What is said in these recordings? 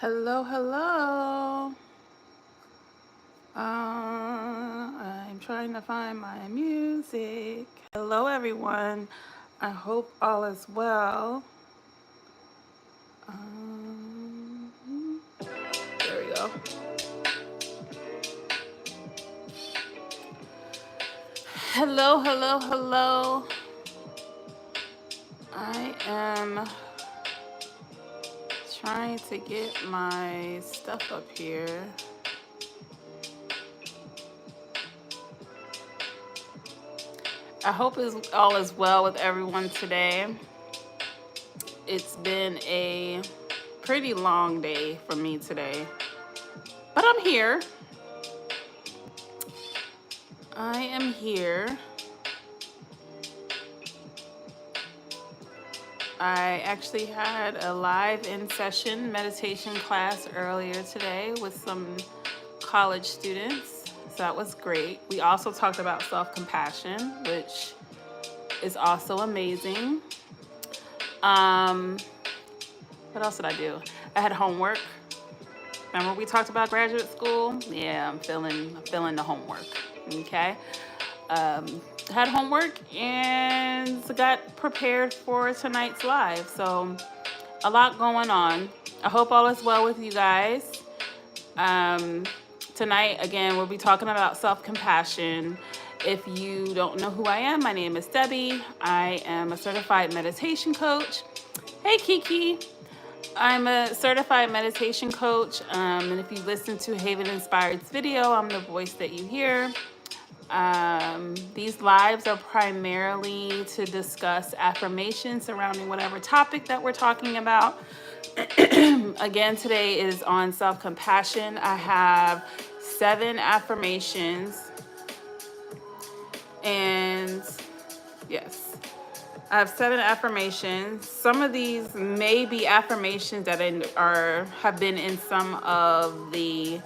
Hello, hello. I'm trying to find my music. Hello, everyone. I hope all is well. There we go. Hello, hello, hello. I am trying to get my stuff up here. I hope all is well with everyone today. It's been a pretty long day for me today, but I'm here. I am here. I actually had a live in-session meditation class earlier today with some college students, so that was great. We also talked about self-compassion, which is also amazing. What else did I do? I had homework. Remember we talked about graduate school? Yeah, I'm feeling the homework. Okay. Had homework and got prepared for tonight's live. So a lot going on. I hope all is well with you guys. Tonight, again, we'll be talking about self-compassion. If you don't know who I am, my name is Debbie. I am a certified meditation coach. Hey, Kiki. I'm a certified meditation coach. And if you listen to Haven Inspired's video, I'm the voice that you hear. These lives are primarily to discuss affirmations surrounding whatever topic that we're talking about. Again, today is on self-compassion. I have 7 affirmations. And yes, I have 7 affirmations. Some of these may be affirmations that have been in some of the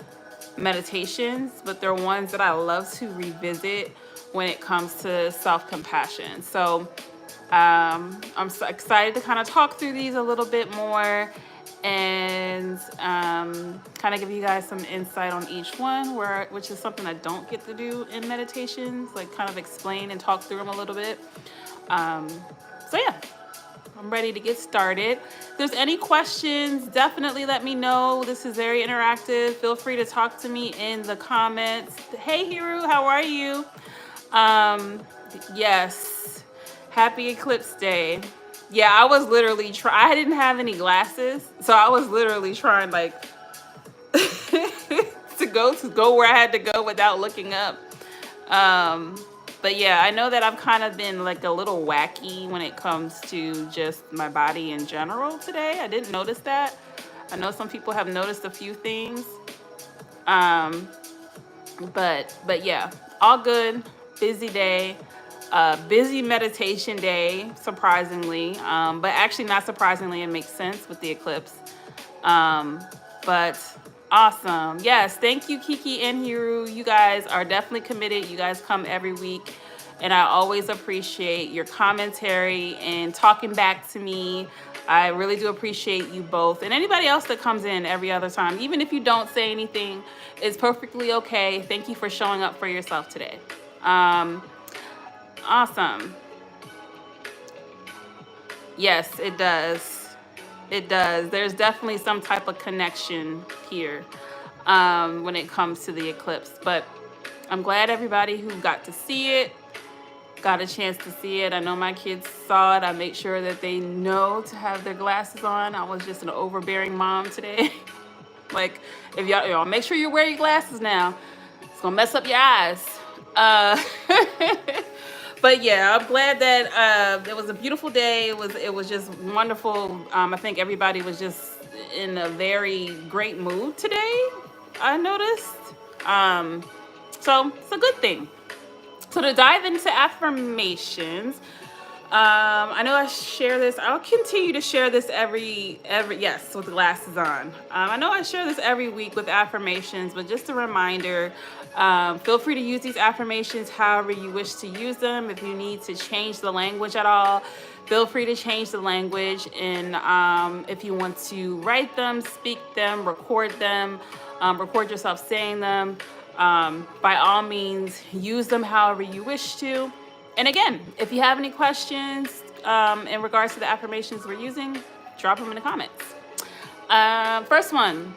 meditations, but they're ones that I love to revisit when it comes to self-compassion. So I'm so excited to kind of talk through these a little bit more and kind of give you guys some insight on each one, which is something I don't get to do in meditations, like kind of explain and talk through them a little bit. So yeah, I'm ready to get started. If there's any questions, definitely let me know. This is very interactive. Feel free to talk to me in the comments. Hey, Hiru, how are you? Yes, happy Eclipse Day. Yeah, I was literally I didn't have any glasses, so I was literally trying like to go where I had to go without looking up. But yeah, I know that I've kind of been like a little wacky when it comes to just my body in general today. I didn't notice that. I know some people have noticed a few things. But yeah, all good. Busy day. Busy meditation day, surprisingly. But actually not surprisingly, it makes sense with the eclipse. But awesome. Yes, thank you, Kiki and Hiru. You guys are definitely committed. You guys come every week. And I always appreciate your commentary and talking back to me. I really do appreciate you both. And anybody else that comes in every other time, even if you don't say anything, it's perfectly okay. Thank you for showing up for yourself today. Awesome. Yes, it does. It does. There's definitely some type of connection here when it comes to the eclipse. But I'm glad everybody who got to see it got a chance to see it. I know my kids saw it. I made sure that they know to have their glasses on. I was just an overbearing mom today. Like, if y'all make sure you wear your glasses now. It's gonna mess up your eyes. But yeah, I'm glad that it was a beautiful day. It was just wonderful. I think everybody was just in a very great mood today, I noticed. So it's a good thing. So to dive into affirmations, I know I share this. I'll continue to share this every yes, with the glasses on. I know I share this every week with affirmations, but just a reminder, feel free to use these affirmations however you wish to use them. If you need to change the language at all, Feel free to change the language, and if you want to write them, speak them, record yourself saying them, by all means, use them however you wish to. And again, if you have any questions in regards to the affirmations we're using, drop them in the comments. First one.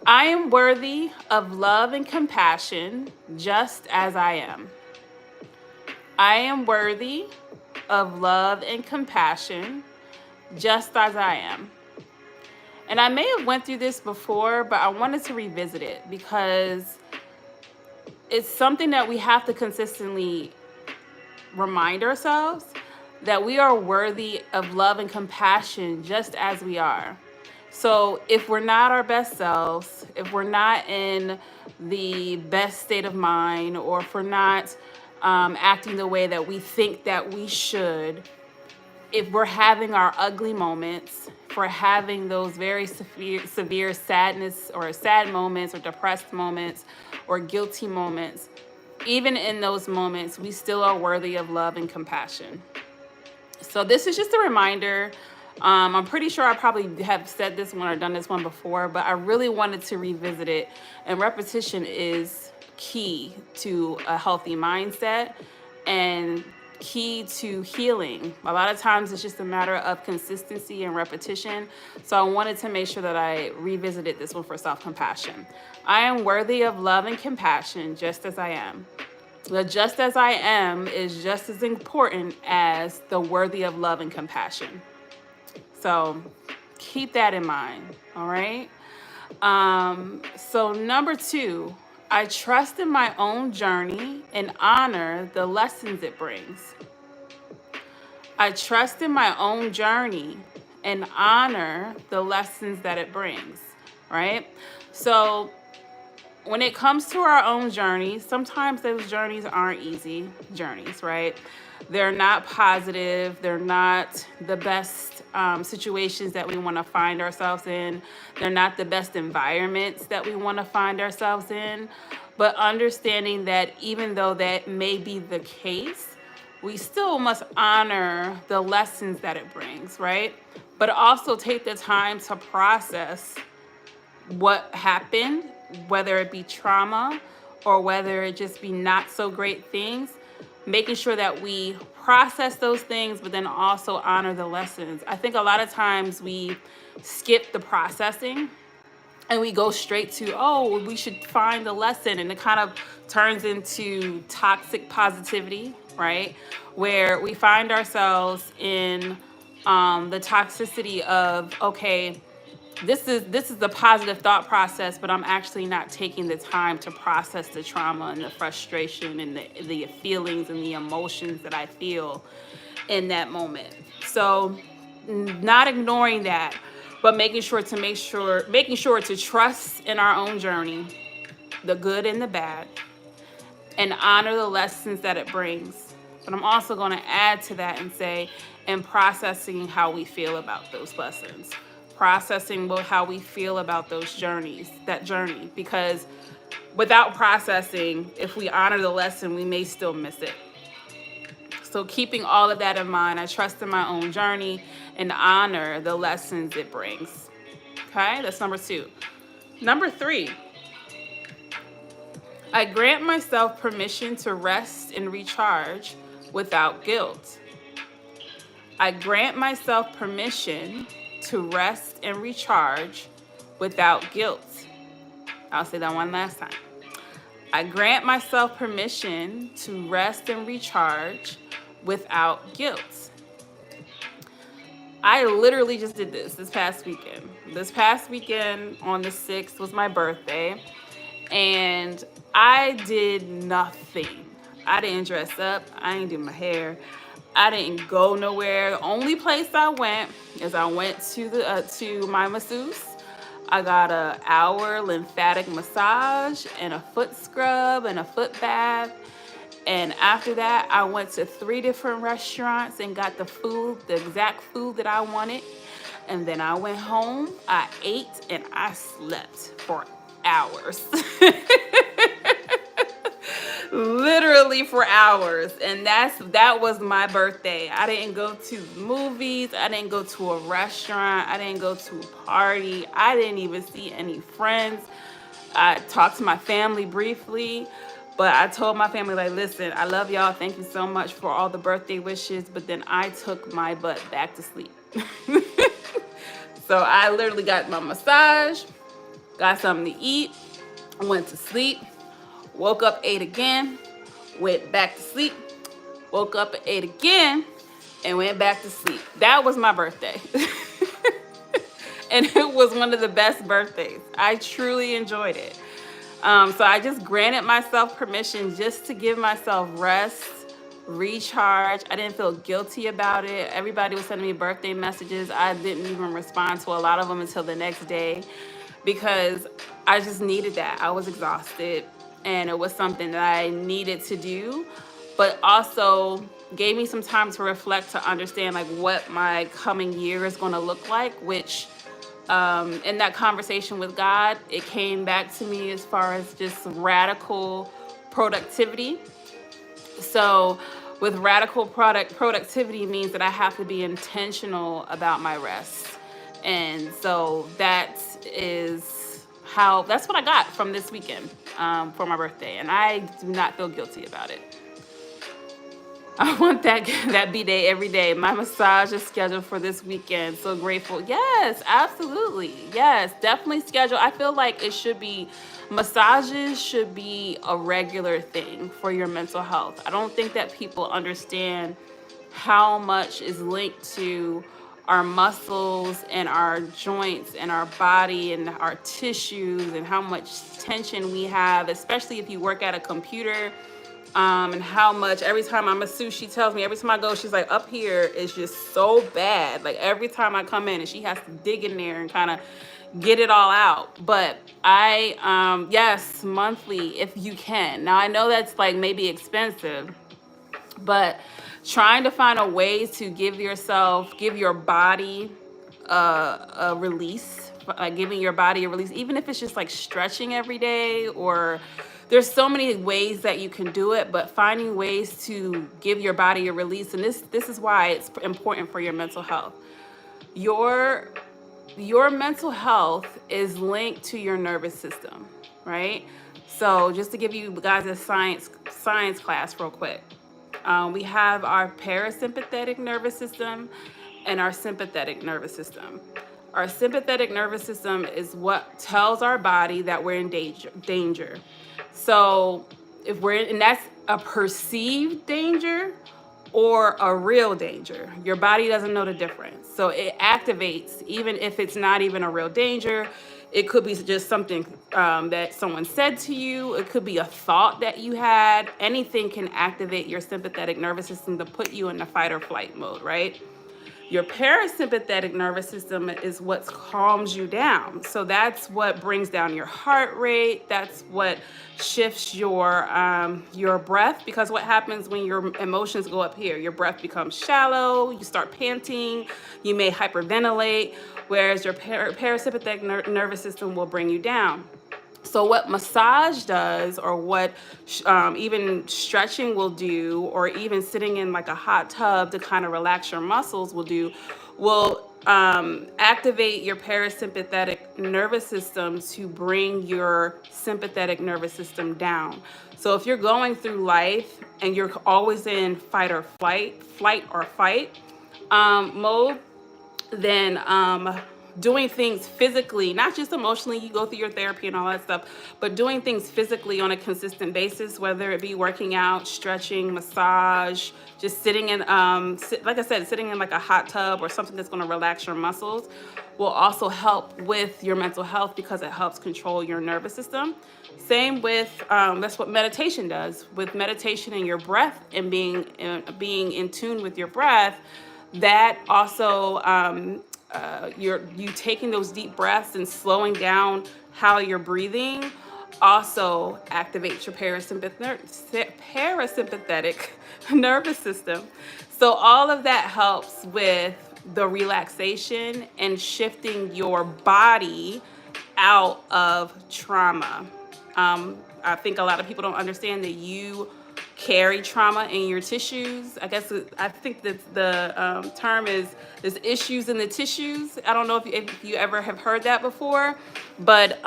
I am worthy of love and compassion just as I am. I am worthy of love and compassion just as I am. And I may have went through this before, but I wanted to revisit it because it's something that we have to consistently remind ourselves that we are worthy of love and compassion just as we are. So if we're not our best selves, if we're not in the best state of mind, or if we're not acting the way that we think that we should, if we're having our ugly moments, if we're having those very severe sadness or sad moments or depressed moments or guilty moments, even in those moments, we still are worthy of love and compassion. So this is just a reminder. I'm pretty sure I probably have said this one or done this one before, but I really wanted to revisit it. And repetition is key to a healthy mindset and key to healing. A lot of times it's just a matter of consistency and repetition. So I wanted to make sure that I revisited this one for self-compassion. I am worthy of love and compassion just as I am. The just as I am is just as important as the worthy of love and compassion. So keep that in mind, all right? So number 2, I trust in my own journey and honor the lessons it brings. I trust in my own journey and honor the lessons that it brings, right? So when it comes to our own journeys, sometimes those journeys aren't easy journeys, right? They're not positive. They're not the best situations that we want to find ourselves in. They're not the best environments that we want to find ourselves in. But understanding that even though that may be the case, we still must honor the lessons that it brings, right? But also take the time to process what happened, whether it be trauma or whether it just be not so great things, making sure that we process those things, but then also honor the lessons. I think a lot of times we skip the processing and we go straight to, oh, we should find the lesson. And it kind of turns into toxic positivity, right? Where we find ourselves in the toxicity of, okay, this is the positive thought process, but I'm actually not taking the time to process the trauma and the frustration and the feelings and the emotions that I feel in that moment. So not ignoring that, but making sure to trust in our own journey, the good and the bad, and honor the lessons that it brings. But I'm also going to add to that and say, and processing how we feel about those lessons. Processing how we feel about that journey, because without processing, if we honor the lesson, we may still miss it. So keeping all of that in mind, I trust in my own journey and honor the lessons it brings. Okay, that's number 2. Number 3, I grant myself permission to rest and recharge without guilt. I grant myself permission to rest and recharge without guilt. I'll say that one last time. I grant myself permission to rest and recharge without guilt. I literally just did this past weekend. This past weekend on the 6th was my birthday, and I did nothing. I didn't dress up. I didn't do my hair. I didn't go nowhere. The only place I went is I went to my masseuse. I got an hour lymphatic massage and a foot scrub and a foot bath. And after that, I went to 3 different restaurants and got the exact food that I wanted. And then I went home, I ate, and I slept for hours. literally for hours. And that was my birthday. I didn't go to movies, I didn't go to a restaurant, I didn't go to a party, I didn't even see any friends. I talked to my family briefly, but I told my family, like, listen, I love y'all, thank you so much for all the birthday wishes, but then I took my butt back to sleep. So I literally got my massage, got something to eat, went to sleep, woke up, ate again, went back to sleep, woke up and ate again, and went back to sleep. That was my birthday. And it was one of the best birthdays. I truly enjoyed it. So I just granted myself permission just to give myself rest, recharge. I didn't feel guilty about it. Everybody was sending me birthday messages. I didn't even respond to a lot of them until the next day because I just needed that. I was exhausted and it was something that I needed to do, but also gave me some time to reflect, to understand like what my coming year is going to look like, which in that conversation with God, it came back to me as far as just radical productivity. So with radical productivity means that I have to be intentional about my rest. And so that's what I got from this weekend for my birthday. And I do not feel guilty about it. I want that B-day every day. My massage is scheduled for this weekend. So grateful. Yes, absolutely. Yes, definitely schedule. I feel like massages should be a regular thing for your mental health. I don't think that people understand how much is linked to our muscles and our joints and our body and our tissues and how much tension we have, especially if you work at a computer. And how much every time I'm a masseuse, she tells me every time I go, she's like, up here is just so bad. Like every time I come in and she has to dig in there and kind of get it all out. But yes, monthly if you can. Now I know that's like maybe expensive, but trying to find a way to give your body a release, like giving your body a release, even if it's just like stretching every day, or there's so many ways that you can do it, but finding ways to give your body a release. And this is why it's important for your mental health. Your mental health is linked to your nervous system, right? So just to give you guys a science class real quick. We have our parasympathetic nervous system and our sympathetic nervous system. Our sympathetic nervous system is what tells our body that we're in danger. So and that's a perceived danger or a real danger. Your body doesn't know the difference. So it activates, even if it's not even a real danger. It could be just something that someone said to you. It could be a thought that you had. Anything can activate your sympathetic nervous system to put you in the fight or flight mode, right? Your parasympathetic nervous system is what calms you down. So that's what brings down your heart rate. That's what shifts your breath, because what happens when your emotions go up here? Your breath becomes shallow, you start panting, you may hyperventilate, whereas your parasympathetic nervous system will bring you down. So what massage does, or what even stretching will do, or even sitting in like a hot tub to kind of relax your muscles will activate your parasympathetic nervous system to bring your sympathetic nervous system down. So if you're going through life and you're always in flight or fight mode, then doing things physically, not just emotionally, you go through your therapy and all that stuff, but doing things physically on a consistent basis, whether it be working out, stretching, massage, just sitting in, like I said, sitting in like a hot tub or something that's going to relax your muscles, will also help with your mental health, because it helps control your nervous system. Same with, that's what meditation does. With meditation and your breath and being in tune with your breath, that also, you taking those deep breaths and slowing down how you're breathing also activates your parasympathetic nervous system. So all of that helps with the relaxation and shifting your body out of trauma. I think a lot of people don't understand that you carry trauma in your tissues. I think that the term is there's issues in the tissues. I don't know if you ever have heard that before, but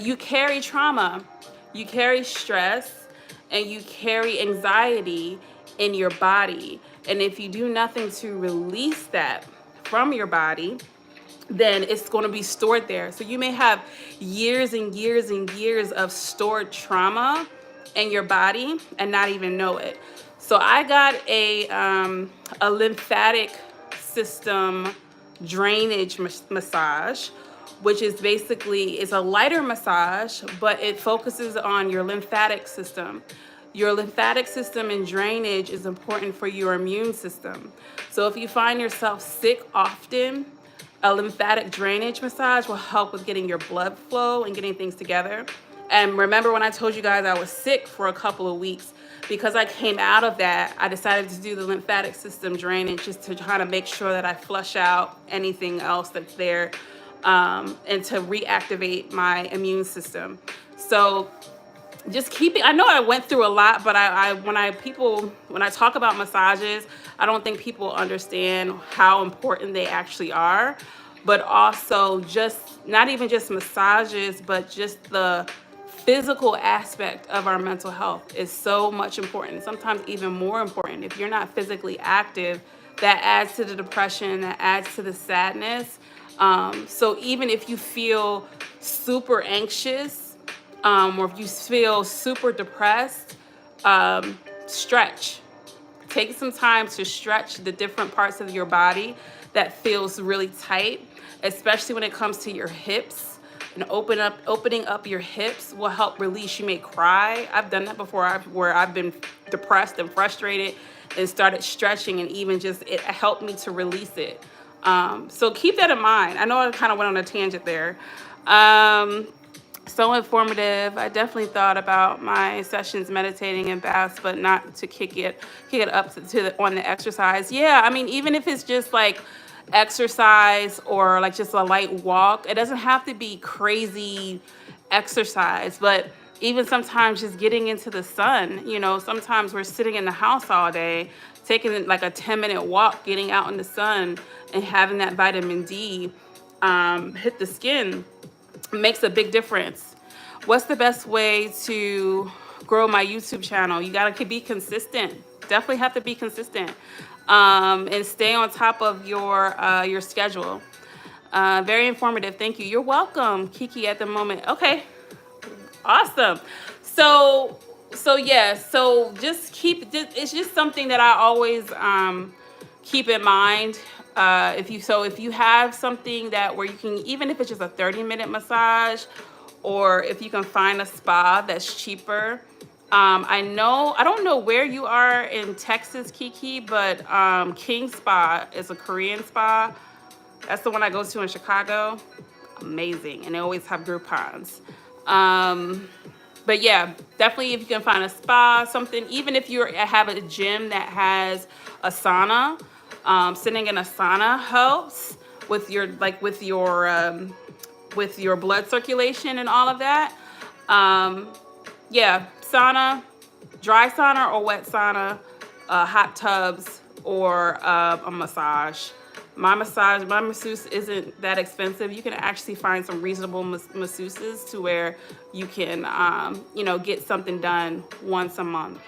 you carry trauma, you carry stress, and you carry anxiety in your body. And if you do nothing to release that from your body, then it's going to be stored there. So you may have years and years and years of stored trauma in your body and not even know it. So I got a lymphatic system drainage massage, which is basically, it's a lighter massage, but it focuses on your lymphatic system. Your lymphatic system and drainage is important for your immune system. So if you find yourself sick often, a lymphatic drainage massage will help with getting your blood flow and getting things together. And remember when I told you guys I was sick for a couple of weeks? Because I came out of that, I decided to do the lymphatic system drainage just to try to make sure that I flush out anything else that's there, and to reactivate my immune system. So just keeping, I know I went through a lot, but when I talk about massages, I don't think people understand how important they actually are. But also just not even just massages, but just the physical aspect of our mental health is so much important, sometimes even more important. If you're not physically active, that adds to the depression, that adds to the sadness. So even if you feel super anxious, or if you feel super depressed, stretch. Take some time to stretch the different parts of your body that feels really tight, especially when it comes to your hips. And opening up your hips will help release. You may cry. I've done that before, where I've been depressed and frustrated and started stretching, and even just it helped me to release it. So keep that in mind. I know I kind of went on a tangent there. So informative. I definitely thought about my sessions meditating and baths, but not to kick it up on the exercise. Yeah, I mean, even if it's just like exercise or like just a light walk, it doesn't have to be crazy exercise, but even sometimes just getting into the sun. Sometimes we're sitting in the house all day, taking like a 10-minute walk, getting out in the sun and having that vitamin D hit the skin makes a big difference. What's the best way to grow my YouTube channel? You gotta be consistent. Definitely have to be consistent, and stay on top of your schedule. Very informative. Thank you. You're welcome, Kiki. At the moment, okay, awesome. So yeah. So it's just something that I always keep in mind. If you have something where you can, even if it's just a 30-minute massage, or if you can find a spa that's cheaper. I don't know where you are in Texas, Kiki, but King Spa is a Korean spa. That's the one I go to in Chicago. Amazing. And they always have Groupons. But yeah, definitely if you can find a spa, something, even if you have a gym that has a sauna, sitting in a sauna helps with your blood circulation and all of that. Yeah, sauna, dry sauna or wet sauna, hot tubs, or a massage. My masseuse isn't that expensive. You can actually find some reasonable masseuses to where you can, get something done once a month.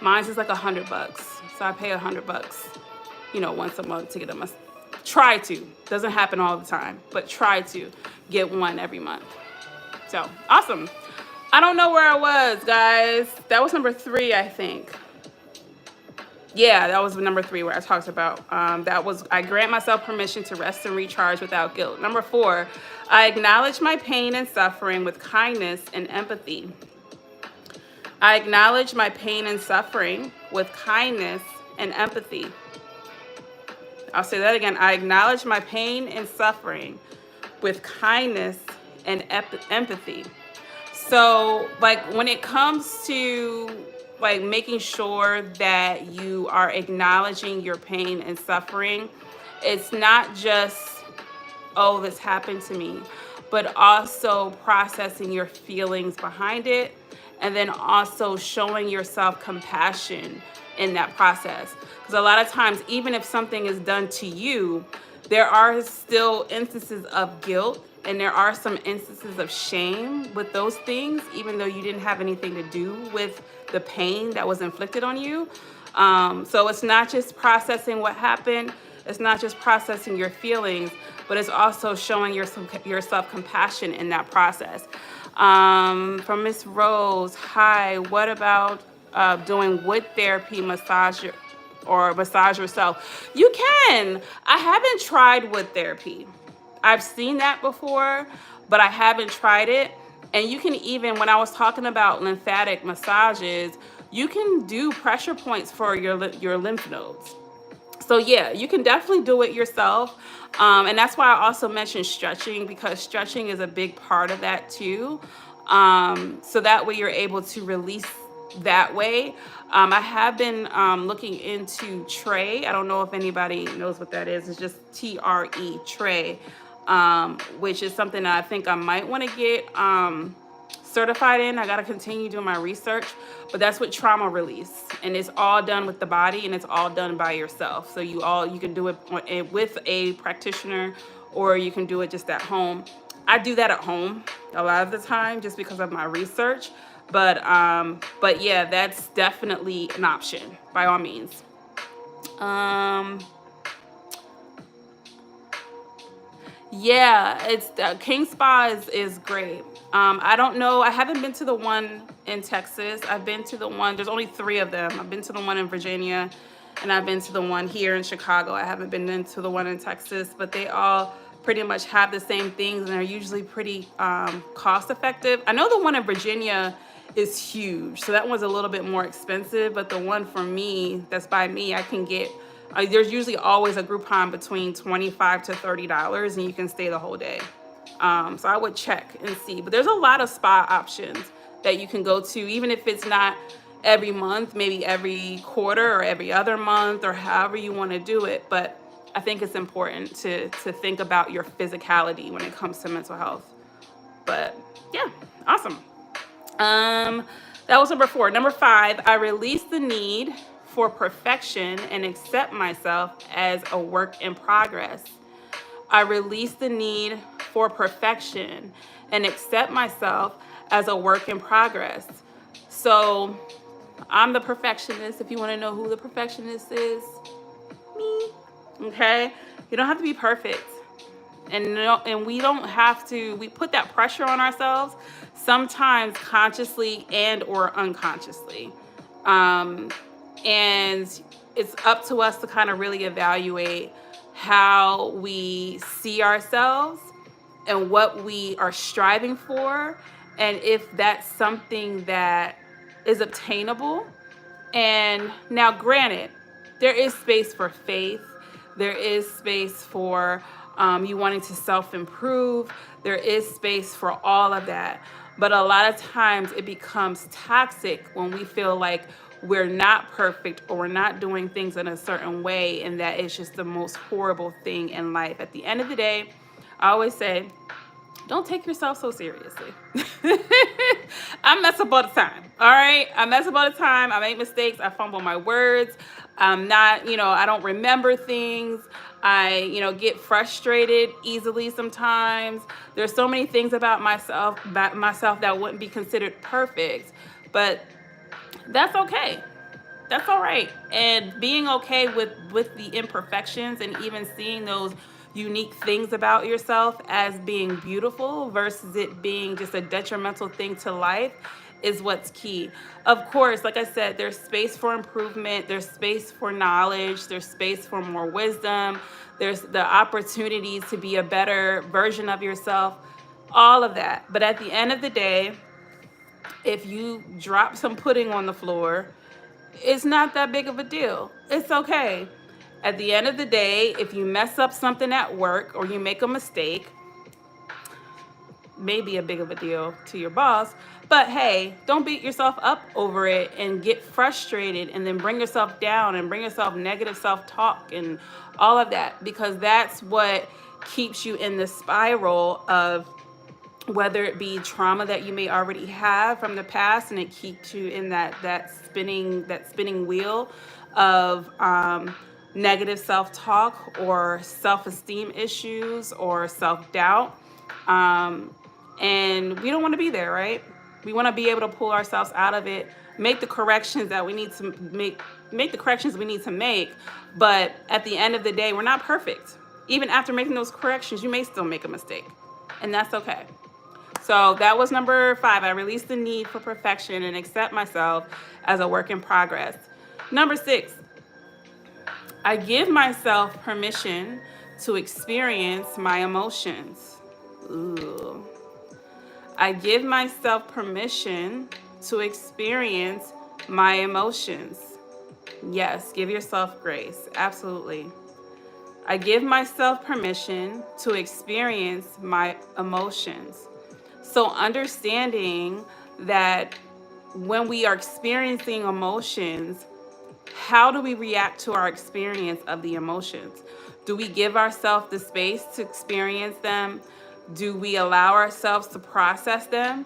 Mine's is like $100, so I pay $100, once a month to get a massage. Try to. Doesn't happen all the time, but try to get one every month. So awesome. I don't know where I was, guys. That was number 3, I think. Yeah, that was number 3 where I talked about, I grant myself permission to rest and recharge without guilt. Number 4, I acknowledge my pain and suffering with kindness and empathy. I acknowledge my pain and suffering with kindness and empathy. I'll say that again. I acknowledge my pain and suffering with kindness and empathy. So, when it comes to making sure that you are acknowledging your pain and suffering, it's not just, oh, this happened to me, but also processing your feelings behind it, and then also showing yourself compassion in that process. Because a lot of times, even if something is done to you, there are still instances of guilt, and there are some instances of shame with those things, even though you didn't have anything to do with the pain that was inflicted on you. So it's not just processing what happened, it's not just processing your feelings, but it's also showing yourself compassion in that process. From Miss Rose, hi, what about doing wood therapy massage or massage yourself? You can. I haven't tried wood therapy. I've seen that before, but I haven't tried it. And you can even, when I was talking about lymphatic massages, you can do pressure points for your lymph nodes. So yeah, you can definitely do it yourself. And that's why I also mentioned stretching, because stretching is a big part of that too. So that way you're able to release that way. I have been looking into tray. I don't know if anybody knows what that is. It's just TRE, tray, which is something that I think I might want to get certified in. I got to continue doing my research, but that's what trauma release, and it's all done with the body, and it's all done by yourself. So you can do it with a practitioner, or you can do it just at home. I do that at home a lot of the time just because of my research, but yeah, that's definitely an option by all means. Yeah, it's King Spa is great. I don't know. I haven't been to the one in Texas. I've been to the one. There's only 3 of them. I've been to the one in Virginia, and I've been to the one here in Chicago. I haven't been into the one in Texas, but they all pretty much have the same things, and they're usually pretty cost effective. I know the one in Virginia is huge, so that one's a little bit more expensive. But the one for me, that's by me, I can get. There's usually always a Groupon between $25 to $30, and you can stay the whole day. So I would check and see. But there's a lot of spa options that you can go to, even if it's not every month, maybe every quarter or every other month, or however you want to do it. But I think it's important to think about your physicality when it comes to mental health. But yeah, awesome. That was number 4. Number 5, I release the need for perfection and accept myself as a work in progress. I release the need for perfection and accept myself as a work in progress. So I'm the perfectionist. If you want to know who the perfectionist is, me. Okay? You don't have to be perfect. And we don't have to, we put that pressure on ourselves, sometimes consciously and or unconsciously. And it's up to us to kind of really evaluate how we see ourselves and what we are striving for, and if that's something that is obtainable. And now, granted, there is space for faith. There is space for you wanting to self-improve. There is space for all of that. But a lot of times it becomes toxic when we feel like we're not perfect, or we're not doing things in a certain way, and that is just the most horrible thing in life. At the end of the day, I always say, don't take yourself so seriously. I mess up all the time. All right. I mess up all the time. I make mistakes. I fumble my words. I'm not, I don't remember things. I, get frustrated easily sometimes. There's so many things about myself that wouldn't be considered perfect, but that's okay. That's all right. And being okay with the imperfections, and even seeing those unique things about yourself as being beautiful versus it being just a detrimental thing to life, is what's key. Of course, like I said, there's space for improvement, there's space for knowledge, there's space for more wisdom, there's the opportunities to be a better version of yourself, all of that. But at the end of the day, if you drop some pudding on the floor, it's not that big of a deal. It's okay. At the end of the day, if you mess up something at work or you make a mistake, maybe a big of a deal to your boss, but hey, don't beat yourself up over it and get frustrated and then bring yourself down and bring yourself negative self-talk and all of that, because that's what keeps you in the spiral of whether it be trauma that you may already have from the past, and it keeps you in that spinning wheel of negative self-talk or self-esteem issues or self-doubt. Um, and we don't want to be there, right? We want to be able to pull ourselves out of it, make the corrections that we need to make the corrections we need to make. But at the end of the day, we're not perfect. Even after making those corrections, you may still make a mistake, and that's okay. So that was number 5. I release the need for perfection and accept myself as a work in progress. Number 6, I give myself permission to experience my emotions. Ooh. I give myself permission to experience my emotions. Yes, give yourself grace. Absolutely. I give myself permission to experience my emotions. So understanding that when we are experiencing emotions, how do we react to our experience of the emotions? Do we give ourselves the space to experience them? Do we allow ourselves to process them?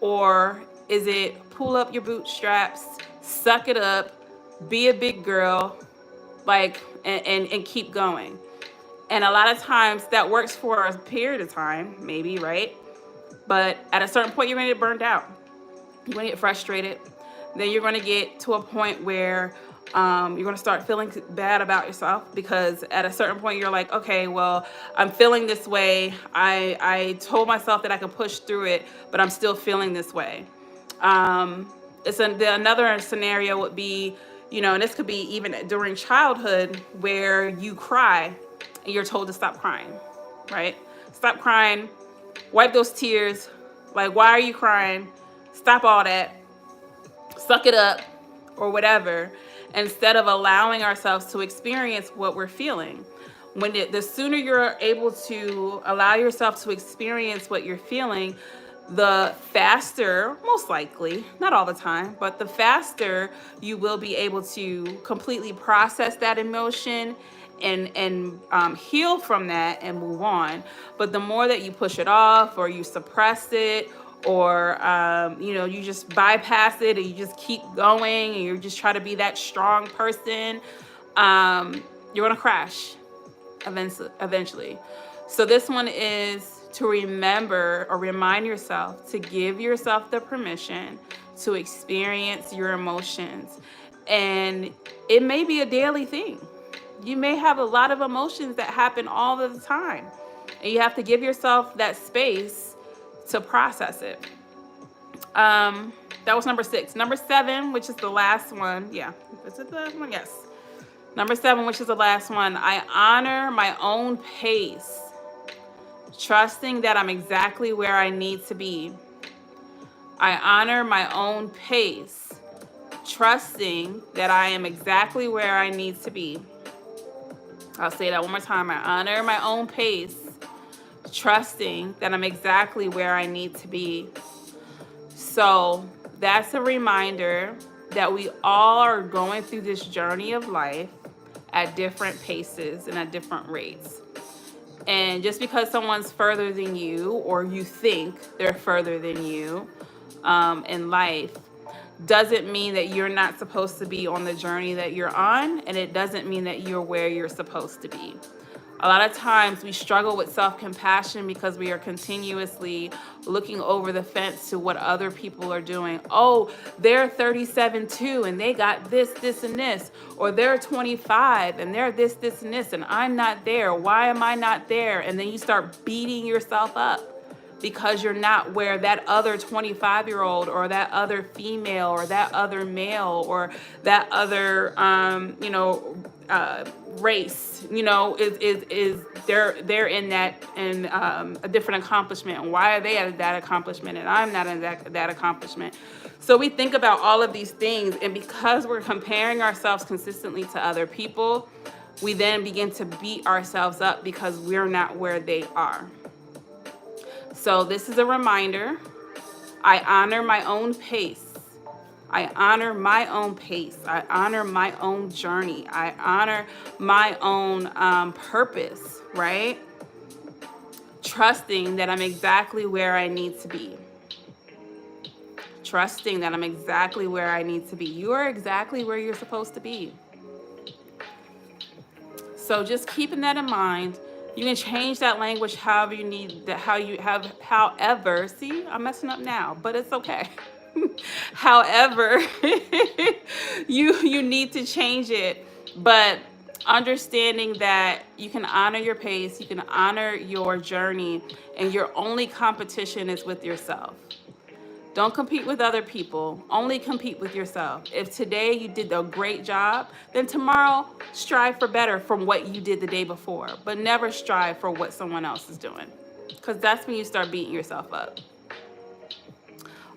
Or is it pull up your bootstraps, suck it up, be a big girl, and keep going? And a lot of times that works for a period of time, maybe, right? But at a certain point, you're going to get burned out. You're going to get frustrated. Then you're going to get to a point where you're going to start feeling bad about yourself, because at a certain point, you're like, okay, well, I'm feeling this way. I told myself that I could push through it, but I'm still feeling this way. Another scenario would be, and this could be even during childhood, where you cry and you're told to stop crying, right? Stop crying. Wipe those tears. Like, why are you crying? Stop all that. Suck it up, or whatever, instead of allowing ourselves to experience what we're feeling. The sooner you're able to allow yourself to experience what you're feeling, the faster, most likely, not all the time, but the faster you will be able to completely process that emotion and heal from that and move on. But the more that you push it off, or you suppress it, or you just bypass it and you just keep going and you just try to be that strong person, you're gonna crash eventually. So this one is to remember or remind yourself to give yourself the permission to experience your emotions. And it may be a daily thing. You may have a lot of emotions that happen all of the time, and you have to give yourself that space to process it. That was number 6. Number 7, which is the last one. Yeah, is it the last one? Yes. Number 7, which is the last one. I honor my own pace, trusting that I'm exactly where I need to be. I honor my own pace, trusting that I am exactly where I need to be. I'll say that one more time. I honor my own pace, trusting that I'm exactly where I need to be. So that's a reminder that we all are going through this journey of life at different paces and at different rates. And just because someone's further than you, or you think they're further than you in life, doesn't mean that you're not supposed to be on the journey that you're on, and it doesn't mean that you're where you're supposed to be. A lot of times we struggle with self-compassion because we are continuously looking over the fence to what other people are doing. Oh, they're 37 too, and they got this, this, and this. Or they're 25, and they're this, this, and this, and I'm not there. Why am I not there? And then you start beating yourself up because you're not where that other 25-year-old or that other female or that other male or that other, race, is they're in that and a different accomplishment. And why are they at that accomplishment and I'm not in that accomplishment? So we think about all of these things, and because we're comparing ourselves consistently to other people, we then begin to beat ourselves up because we're not where they are. So this is a reminder. I honor my own pace. I honor my own pace. I honor my own journey. I honor my own purpose, right? trusting that I'm exactly where I need to be. Trusting that I'm exactly where I need to be. You are exactly where you're supposed to be. So just keeping that in mind, you can change that language however you need, that how you have, however, see, I'm messing up now, but it's okay. However, you need to change it, but understanding that you can honor your pace, you can honor your journey, and your only competition is with yourself. Don't compete with other people. Only compete with yourself. If today you did a great job, then tomorrow strive for better from what you did the day before. But never strive for what someone else is doing, because that's when you start beating yourself up.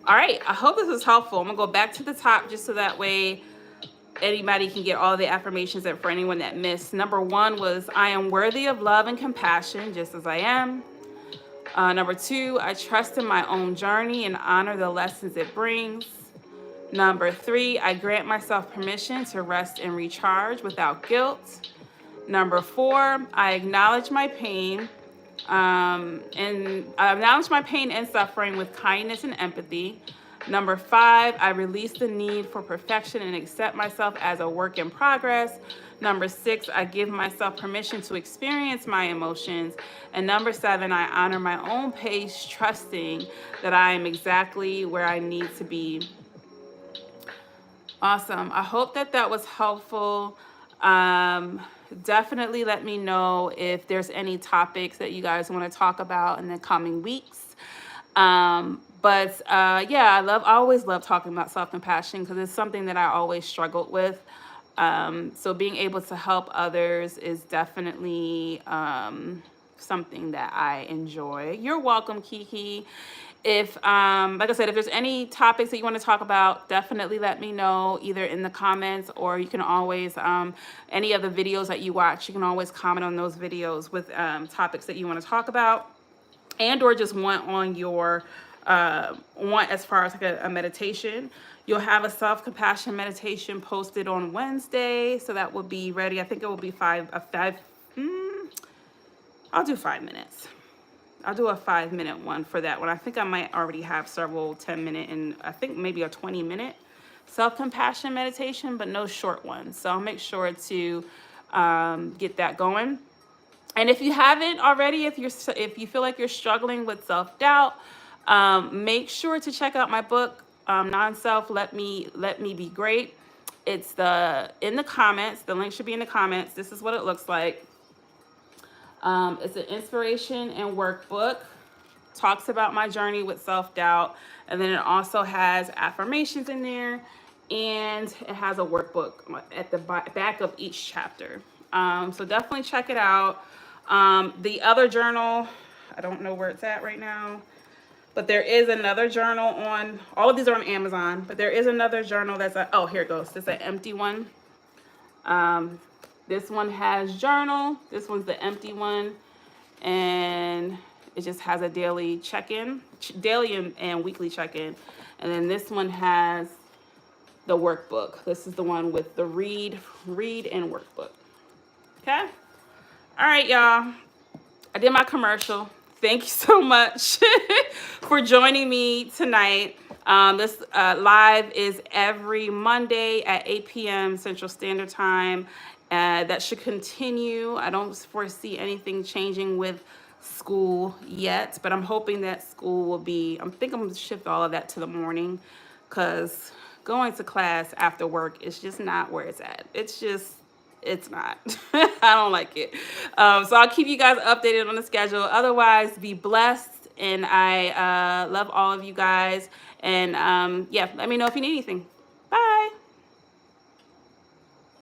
All right, I hope this was helpful. I'm going to go back to the top just so that way anybody can get all the affirmations. And for anyone that missed, number 1 was, I am worthy of love and compassion just as I am. Number 2, I trust in my own journey and honor the lessons it brings. Number 3, I grant myself permission to rest and recharge without guilt. Number 4, I acknowledge my pain and suffering with kindness and empathy. Number 5, I release the need for perfection and accept myself as a work in progress. Number 6, I give myself permission to experience my emotions. And number 7, I honor my own pace, trusting that I am exactly where I need to be. Awesome. I hope that was helpful. Definitely let me know if there's any topics that you guys want to talk about in the coming weeks. Yeah, I always love talking about self-compassion because it's something that I always struggled with. So being able to help others is definitely something that I enjoy. You're welcome, Kiki. If, like I said, if there's any topics that you want to talk about, definitely let me know either in the comments, or you can always, any of the videos that you watch, you can always comment on those videos with topics that you want to talk about, and or just want on your, want as far as like a meditation. You'll have a self-compassion meditation posted on Wednesday, so that will be ready. I think it will be I'll do 5 minutes. I'll do a 5-minute one for that one. I think I might already have several 10-minute and I think maybe a 20-minute self-compassion meditation, but no short ones. So I'll make sure to get that going. And if you haven't already, if you feel like you're struggling with self-doubt, make sure to check out my book, Non-Self, Let Me Be Great. It's in the comments. The link should be in the comments. This is what it looks like. It's an inspiration and workbook. Talks about my journey with self-doubt, and then it also has affirmations in there, and it has a workbook at the back of each chapter. So definitely check it out. The other journal, I don't know where it's at right now, but there is another journal on, all of these are on Amazon, but there is another journal that's oh, here it goes. It's an empty one. This one has journal. This one's the empty one. And it just has a daily check-in, daily and weekly check-in. And then this one has the workbook. This is the one with the read and workbook. Okay? All right, y'all. I did my commercial. Thank you so much for joining me tonight. This live is every Monday at 8 p.m. Central Standard Time. That should continue. I don't foresee anything changing with school yet, but I'm hoping that school will be, I think I'm going to shift all of that to the morning, because going to class after work is just not where it's at. It's not. I don't like it. So I'll keep you guys updated on the schedule. Otherwise, be blessed, and I love all of you guys. And yeah, let me know if you need anything. Bye.